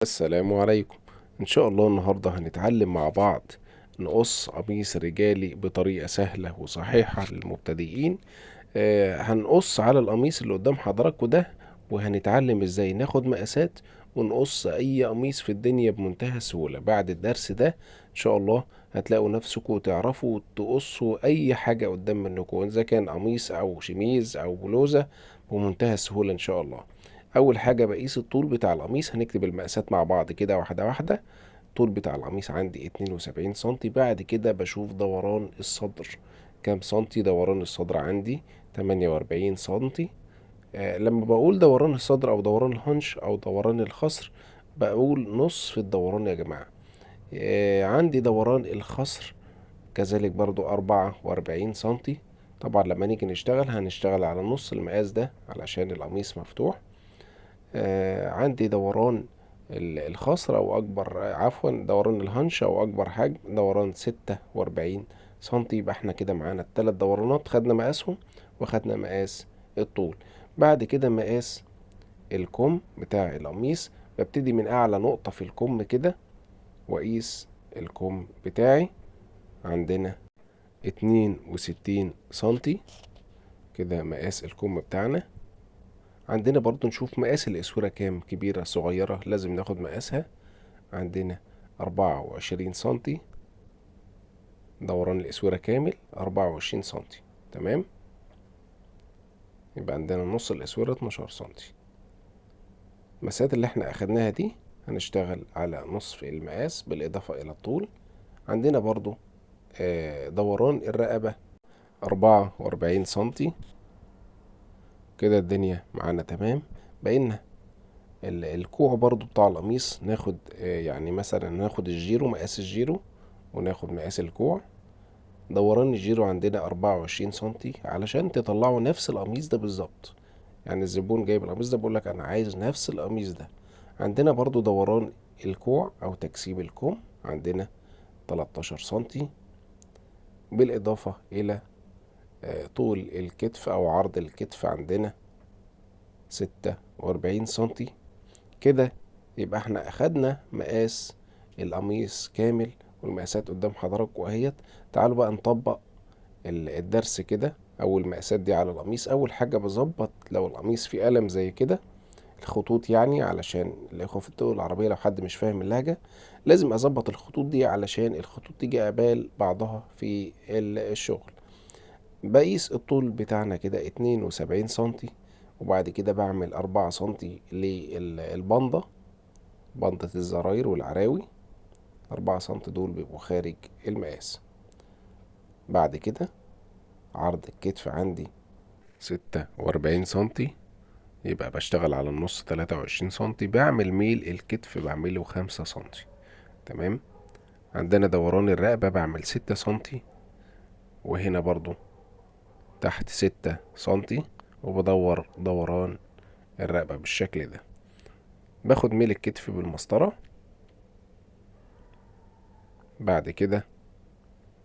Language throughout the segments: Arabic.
السلام عليكم. ان شاء الله النهاردة هنتعلم مع بعض نقص قميص رجالي بطريقة سهلة وصحيحة للمبتدئين. هنقص على القميص اللي قدام حضراتكم ده، وهنتعلم ازاي ناخد مقاسات ونقص اي قميص في الدنيا بمنتهى السهولة. بعد الدرس ده ان شاء الله هتلاقوا نفسكم تعرفوا تقصوا اي حاجة قدام منكم، اذا كان قميص او شميز او بلوزة، بمنتهى السهولة ان شاء الله. اول حاجة بقيس الطول بتاع القميص، هنكتب المقاسات مع بعض كده واحدة واحدة. الطول بتاع القميص عندي 72 سنتي. بعد كده بشوف دوران الصدر كام سنتي. دوران الصدر عندي 48 سنتي. لما بقول دوران الصدر او دوران الهنش او دوران الخصر، بقول نص في الدوران يا جماعة. عندي دوران الخصر كذلك برضو 44 سنتي. طبعا لما نيجي نشتغل هنشتغل على نص المقاس ده علشان القميص مفتوح. عندي دوران الخصر او اكبر، عفوا دوران الهنش او اكبر حجم دوران 46 سنتي. يبقى احنا كده معانا التلات دورانات، خدنا مقاسهم وخدنا مقاس الطول. بعد كده مقاس الكم بتاع القميص، ببتدي من اعلى نقطة في الكم كده واقيس الكم بتاعي. عندنا 62 سنتي، كده مقاس الكم بتاعنا. عندنا برضو نشوف مقاس الاسورة كام، كبيرة صغيرة لازم ناخد مقاسها. عندنا 24 سنتي، دوران الاسورة كامل 24 سنتي. تمام، يبقى عندنا نص الاسورة 12 سنتي. المسافات اللي احنا اخدناها دي هنشتغل على نصف المقاس بالاضافة الى الطول. عندنا برضو دوران الرقبة 44 سنتي. كده الدنيا معانا تمام. بقينا الكوع برضو بتاع القميص ناخد يعني مثلا ناخد الجيرو، مقاس الجيرو، وناخد مقاس الكوع. دوران الجيرو عندنا 24 سنتي علشان تطلعوا نفس القميص ده بالظبط. يعني الزبون جايب القميص ده بيقولك انا عايز نفس القميص ده. عندنا برضو دوران الكوع او تكسيب الكوم عندنا 13 سنتي، بالاضافة الى طول الكتف او عرض الكتف عندنا 46 سنتي. كده يبقى احنا اخدنا مقاس القميص كامل، والمقاسات قدام حضراتكم اهيت. تعالوا بقى نطبق الدرس كده او المقاسات دي على القميص. اول حاجة بظبط لو القميص فيه قلم زي كده، الخطوط يعني، علشان الاخوة في الدول العربية لو حد مش فاهم اللهجة، لازم اظبط الخطوط دي علشان الخطوط تيجي قبال بعضها في الشغل. بقيس الطول بتاعنا كده 72 سنتي، وبعد كده بعمل 4 سنتي للبندة، بندة الزراير والعراوي. 4 سنتي دول بيبقوا خارج المقاس. بعد كده عرض الكتف عندي 46 سنتي، يبقى بشتغل على النص 23 سنتي. بعمل ميل الكتف بعمله 5 سنتي. تمام. عندنا دوران الرقبة بعمل 6 سنتي، وهنا برضو تحت 6 سنتي، وبدور دوران الرقبة بالشكل ده. باخد ميل الكتف بالمسطرة. بعد كده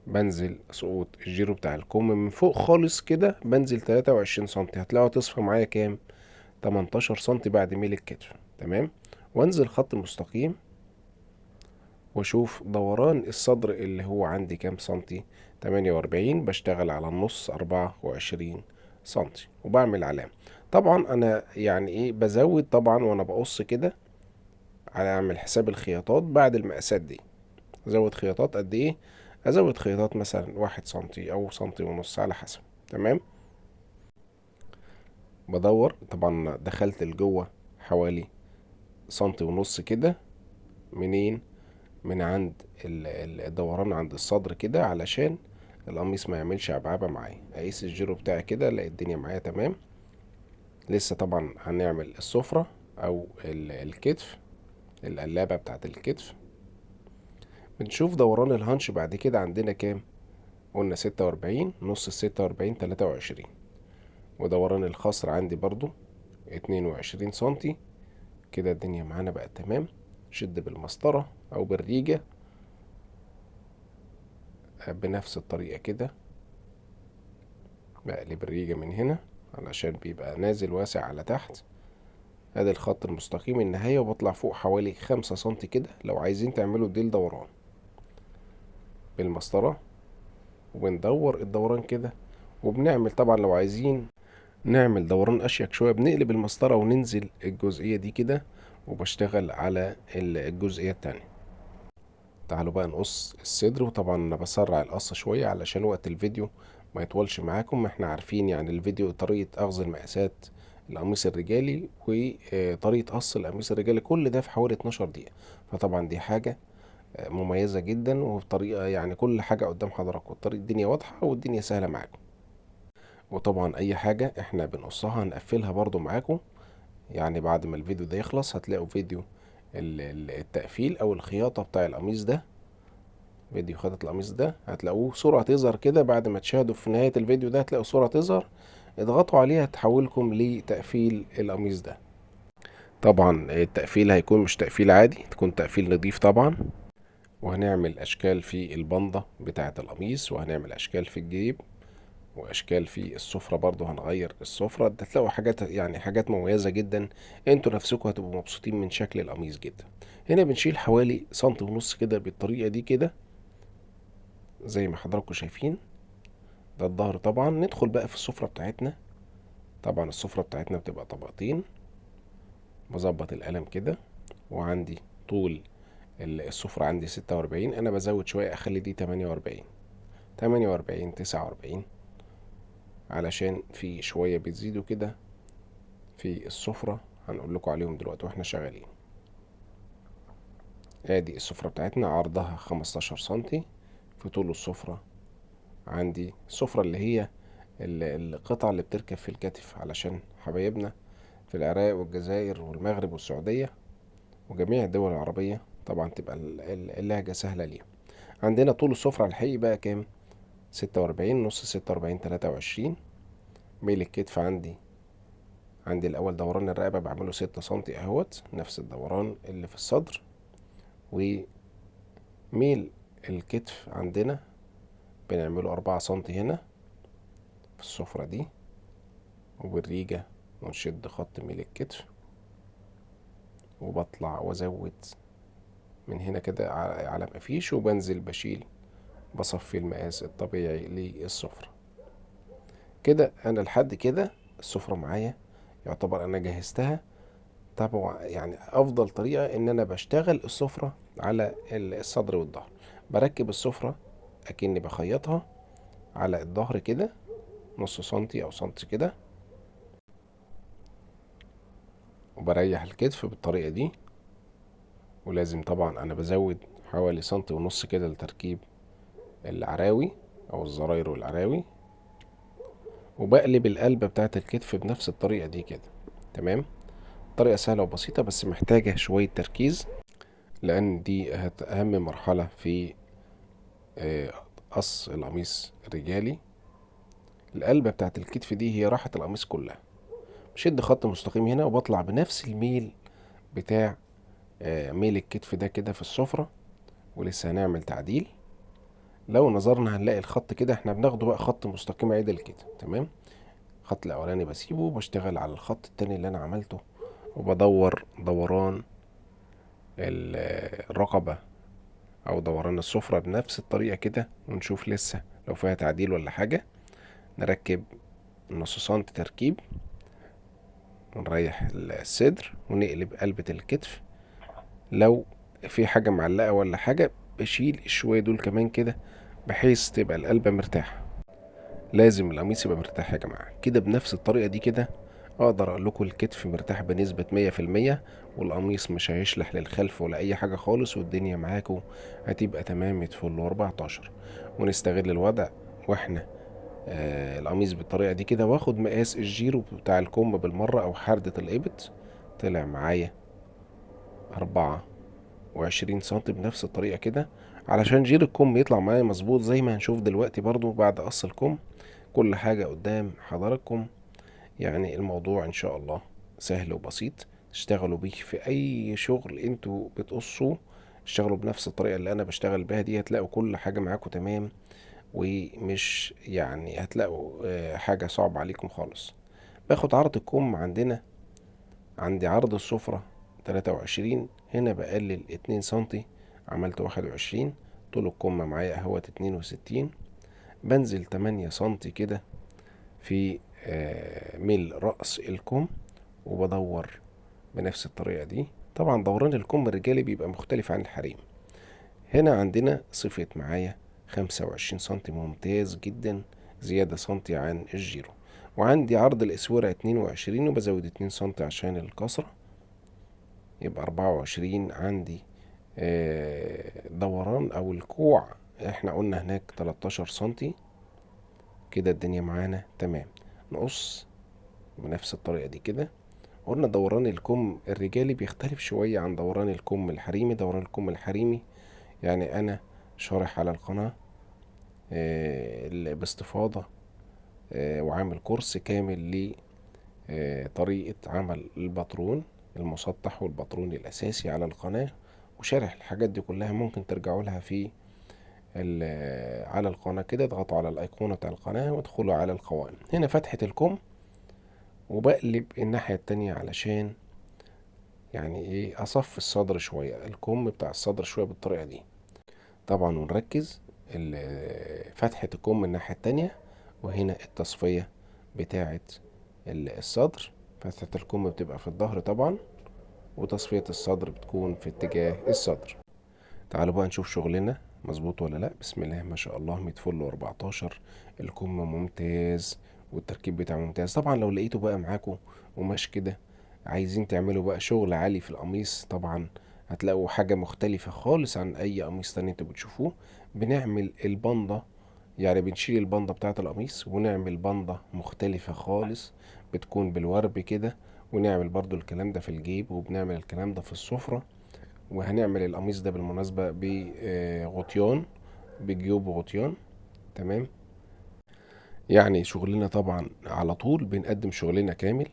بنزل سقوط الجيرو بتاع الكم من فوق خالص كده، بنزل 23 سنتي. هتلاقوا تصفى معايا كام؟ 18 سنتي بعد ميل الكتف. تمام. وانزل خط مستقيم واشوف دوران الصدر اللي هو عندي كام سنتي. 48. بشتغل على النص 24 سنتي وبعمل علامة. طبعا انا يعني ايه بزود طبعا وانا بقص كده، على اعمل حساب الخياطات بعد المقاسات دي. ازود خياطات قد ايه؟ ازود خياطات مثلا 1 سنتي او سنتي ونص على حسب. تمام. بدور طبعا دخلت لجوه حوالي سنتي ونص كده. منين؟ من عند الدوران عند الصدر كده، علشان القميص ما يعملش عبعبة معايا. اقيس الجيرو بتاعي كده الاقي الدنيا معايا تمام. لسه طبعا هنعمل السفرة او الكتف، القلابة بتاعت الكتف. بنشوف دوران الهانش بعد كده عندنا كام. قلنا 46. نص ال46 23. ودوران الخصر عندي برضو 22 سنتي. كده الدنيا معانا بقت تمام. شد بالمسطرة او بالريجة بنفس الطريقة كده. بقلب الريجة من هنا علشان بيبقى نازل واسع على تحت. ادي الخط المستقيم النهاية، وبطلع فوق حوالي 5 سنتي كده لو عايزين تعملوا ديل دوران بالمسطرة، وبندور الدوران كده. وبنعمل طبعا لو عايزين نعمل دوران اشيك شوية بنقلب المسطرة وننزل الجزئية دي كده، وبشتغل على الجزئية التانية. تعالوا بقى نقص الصدر. وطبعا انا بسرع القصة شوية علشان وقت الفيديو ما يطولش معاكم. احنا عارفين يعني الفيديو طريقة اخذ المقاسات القميص الرجالي وطريقة قص القميص الرجالي كل ده في حوالي 12 دقيقة. فطبعا دي حاجة مميزة جدا، وبطريقة يعني كل حاجة قدام حضراتكم، الطريقة الدنيا واضحة والدنيا سهلة معاكم. وطبعا اي حاجة احنا بنقصها هنقفلها برضو معاكم، يعني بعد ما الفيديو ده يخلص هتلاقوا فيديو التقفيل او الخياطة بتاع القميص ده. فيديو خياطة القميص ده هتلاقوه صورة هتظهر كده بعد ما تشاهدوا في نهاية الفيديو ده، هتلاقوا صورة تظهر اضغطوا عليها تحولكم لتقفيل القميص ده. طبعا التقفيل هيكون مش تقفيل عادي، تكون تقفيل نضيف طبعا. وهنعمل اشكال في البندة بتاعة القميص، وهنعمل اشكال في الجيب، واشكال في السفرة برضو هنغير السفرة. ده هتلاقوا حاجات يعني حاجات مميزة جدا، انتوا نفسكم هتبقوا مبسوطين من شكل القميص جدا. هنا بنشيل حوالي سنتي ونص كده بالطريقة دي كده زي ما حضراتكم شايفين. ده الظهر. طبعا ندخل بقى في السفرة بتاعتنا. طبعا السفرة بتاعتنا بتبقى طبقتين. بظبط القلم كده، وعندي طول السفرة عندي 46، انا بزود شوية اخلي دي 48، 48 49، علشان في شوية بتزيدوا كده في السفرة هنقول لكم عليهم دلوقتي واحنا شغالين. ادي السفرة بتاعتنا عرضها 15 سنتي في طول السفرة. عندي السفرة اللي هي القطعة اللي بتركب في الكتف علشان حبايبنا في العراق والجزائر والمغرب والسعودية وجميع الدول العربية، طبعا تبقى اللهجة سهلة ليهم. عندنا طول السفرة الحقيقي بقى كام؟ 46 نص، 46 23. ميل الكتف عندي الأول دوران الرقبة بعمله 6 سنتي اهوت، نفس الدوران اللي في الصدر. وميل الكتف عندنا بنعمله 4 سنتي هنا في السفرة دي، وبالريجة ونشد خط ميل الكتف، وبطلع وازود من هنا كده على مفيش، وبنزل بشيل بصفي المقاس الطبيعي للسفرة. كده انا لحد كده السفرة معايا يعتبر انا جهزتها. طبعا يعني افضل طريقة ان انا بشتغل السفرة على الصدر والظهر. بركب السفرة اكني بخيطها على الظهر كده نص سنتي او سنتي كده، وبريح الكتف بالطريقة دي. ولازم طبعا انا بزود حوالي سنتي ونص كده لتركيب العراوي او الزراير والعراوي. وبقلب القلبة بتاعت الكتف بنفس الطريقة دي كده. تمام. طريقة سهلة وبسيطة بس محتاجة شوية تركيز، لأن دي أهم مرحلة في آه، قص القميص الرجالي. القلبة بتاعت الكتف دي هي راحة القميص كلها. بشد خط مستقيم هنا وبطلع بنفس الميل بتاع ميل الكتف ده كده في السفرة. ولسه هنعمل تعديل. لو نظرنا هنلاقي الخط كده احنا بناخده بقى خط مستقيم عدل كده. تمام. الخط الأولاني بسيبه وبشتغل على الخط التاني اللي أنا عملته، وبدور دوران الرقبة او دوران السفرة بنفس الطريقة كده، ونشوف لسه لو فيها تعديل ولا حاجة. نركب نص سنتي تركيب، ونريح الصدر ونقلب قلبة الكتف. لو في حاجة معلقة ولا حاجة بشيل الشوية دول كمان كده، بحيث تبقى القلبة مرتاحة. لازم القميص يبقى مرتاح يا جماعة كده بنفس الطريقة دي كده. اقدر اقول لكم الكتف مرتاح بنسبة 100%، والقميص مش هيشلح للخلف ولا اي حاجة خالص، والدنيا معاكم هتبقى تمام فل 14. ونستغل الوضع واحنا القميص بالطريقة دي كده، واخد مقاس الجيرو بتاع الكم بالمرة او حردة الابط. طلع معايا 24 سنتي بنفس الطريقة كده، علشان جير الكم يطلع معايا مظبوط زي ما هنشوف دلوقتي برضو بعد قص الكم. كل حاجة قدام حضراتكم. يعني الموضوع ان شاء الله سهل وبسيط، تشتغلوا بيه في اي شغل انتوا بتقصوا. اشتغلوا بنفس الطريقة اللي انا بشتغل بيها دي، هتلاقوا كل حاجة معاكم تمام، ومش يعني هتلاقوا حاجة صعبة عليكم خالص. باخد عرض الكم عندنا عندي عرض السفرة 23، هنا بقلل 2 سنتي، عملت 21. طول الكم معايا اهوت 62. بنزل 8 سنتي كده في ميل رأس الكم، وبدور بنفس الطريقة دي. طبعا دوران الكم الرجالي بيبقى مختلف عن الحريم. هنا عندنا صفت معايا 25 سنتي، ممتاز جدا، زيادة سنتي عن الجيرو. وعندي عرض الاسورة 22، وبزود 2 سنتي عشان الكسرة، يبقى 24. عندي دوران او الكوع، احنا قلنا هناك 13 سنتي. كده الدنيا معانا تمام. نقص بنفس الطريقة دي كده. قلنا دوران الكم الرجالي بيختلف شوية عن دوران الكم الحريمي. دوران الكم الحريمي يعني انا شارح على القناة باستفاضة، وعامل كورس كامل لطريقة عمل الباترون المسطح والباترون الأساسي على القناة، وشارح الحاجات دي كلها. ممكن ترجعوا لها في على القناة كده، اضغطوا على الأيقونة بتاع القناة وادخلوا على القوائم. هنا فتحة الكم، وبقلب الناحية التانية علشان يعني ايه اصف الصدر شوية، الكم بتاع الصدر شوية بالطريقة دي طبعا. ونركز فتحة الكم الناحية التانية، وهنا التصفية بتاعة الصدر. فتحة الكم بتبقى في الظهر طبعا، وتصفية الصدر بتكون في اتجاه الصدر. تعالوا بقى نشوف شغلنا مظبوط ولا لا. بسم الله ما شاء الله، 100 فل و14. الكم ممتاز، والتركيب بتاعه ممتاز. طبعا لو لقيته بقى معاكم قماش كده، عايزين تعملوا بقى شغل عالي في القميص، طبعا هتلاقوا حاجة مختلفة خالص عن اي قميص تاني انتوا بتشوفوه. بنعمل البندة، يعني بنشيل البندة بتاعة القميص ونعمل بندة مختلفة خالص، بتكون بالورب كده. ونعمل برضو الكلام ده في الجيب، وبنعمل الكلام ده في السفرة. وهنعمل القميص ده بالمناسبة بغطيان، بجيوب غطيان. تمام. يعني شغلنا طبعا على طول بنقدم شغلنا كامل.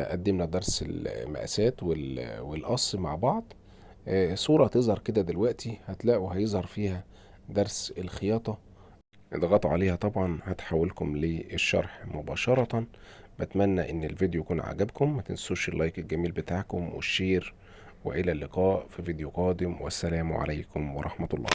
قدمنا درس المقاسات والقص مع بعض. صورة تظهر كده دلوقتي، هتلاقوا هيظهر فيها درس الخياطة. اضغطوا عليها طبعا هتحولكم للشرح مباشرة. بتمنى ان الفيديو يكون عجبكم، ما تنسوش اللايك الجميل بتاعكم والشير. والى اللقاء في فيديو قادم، والسلام عليكم ورحمة الله.